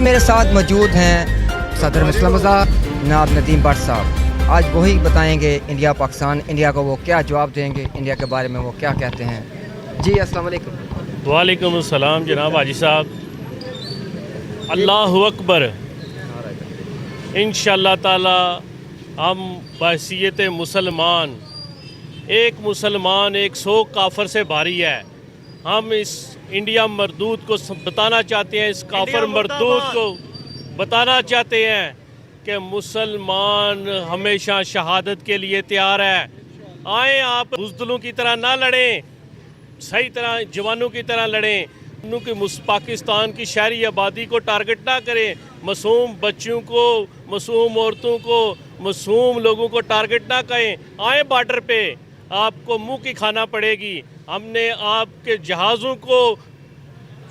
میرے ساتھ موجود ہیں صدر مسلم رضا جناب ندیم بٹ صاحب. آج وہی بتائیں گے انڈیا پاکستان, انڈیا کو وہ کیا جواب دیں گے, انڈیا کے بارے میں وہ کیا کہتے ہیں. جی السلام علیکم. وعلیکم السلام جناب حاجی صاحب. اللہ اکبر. انشاءاللہ تعالی ہم بحیثیت مسلمان, ایک مسلمان 100 کافر سے بھاری ہے. ہم اس انڈیا مردود کو بتانا چاہتے ہیں, اس کافر مردود کو بتانا چاہتے ہیں کہ مسلمان ہمیشہ شہادت کے لیے تیار ہے. آئیں آپ بزدلوں کی طرح نہ لڑیں, صحیح طرح جوانوں کی طرح لڑیں. پاکستان کی شہری آبادی کو ٹارگٹ نہ کریں, معصوم بچوں کو, معصوم عورتوں کو, معصوم لوگوں کو ٹارگٹ نہ کریں. آئیں بارڈر پہ, آپ کو منہ کی کھانا پڑے گی. ہم نے آپ کے جہازوں کو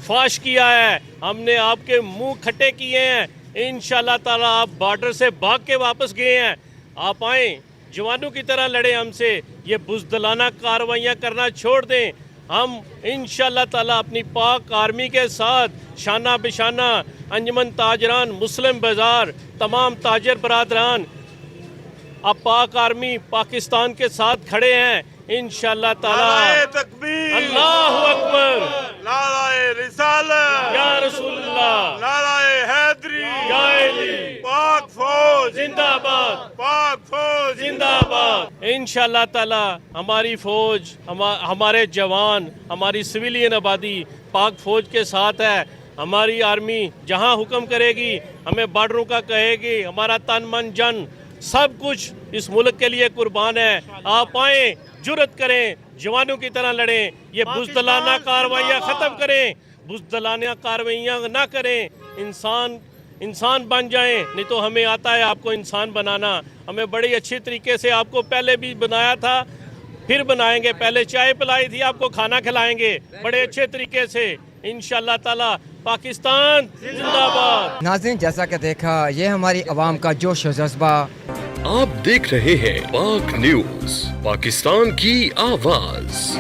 فاش کیا ہے, ہم نے آپ کے منہ کھٹے کیے ہیں. انشاءاللہ تعالی آپ بارڈر سے بھاگ کے واپس گئے ہیں. آپ آئیں, جوانوں کی طرح لڑیں ہم سے. یہ بزدلانہ کارروائیاں کرنا چھوڑ دیں. ہم انشاءاللہ تعالی اپنی پاک آرمی کے ساتھ شانہ بشانہ, انجمن تاجران, مسلم بازار, تمام تاجر برادران, اب پاک آرمی پاکستان کے ساتھ کھڑے ہیں. انشاءاللہ تعالی. نعرہ تکبیر, اللہ اکبر, نعرہ رسالت, یا رسول اللہ, نعرہ حیدری, یا علی, پاک فوج زندہ باد, پاک فوج زندہ باد. انشاءاللہ تعالی ہماری فوج, ہمارے جوان, ہماری سویلین آبادی پاک فوج کے ساتھ ہے. ہماری آرمی جہاں حکم کرے گی, ہمیں بارڈروں کا کہے گی, ہمارا تن من جن سب کچھ اس ملک کے لیے قربان ہے. آپ آئیں, جرت کریں, جوانوں کی طرح لڑیں. یہ بزدلانہ کارروائیاں ختم کریں, بزدلانہ کارروائیاں نہ کریں. انسان بن جائیں, نہیں تو ہمیں آتا ہے آپ کو انسان بنانا. ہمیں بڑی اچھی طریقے سے آپ کو پہلے بھی بنایا تھا, پھر بنائیں گے. پہلے چائے پلائی تھی, آپ کو کھانا کھلائیں گے بڑے اچھے طریقے سے. انشاءاللہ تعالی پاکستان زندہ باد. ناظرین جیسا کہ دیکھا, یہ ہماری عوام کا جوش و جذبہ. آپ دیکھ رہے ہیں پاک نیوز, پاکستان کی آواز.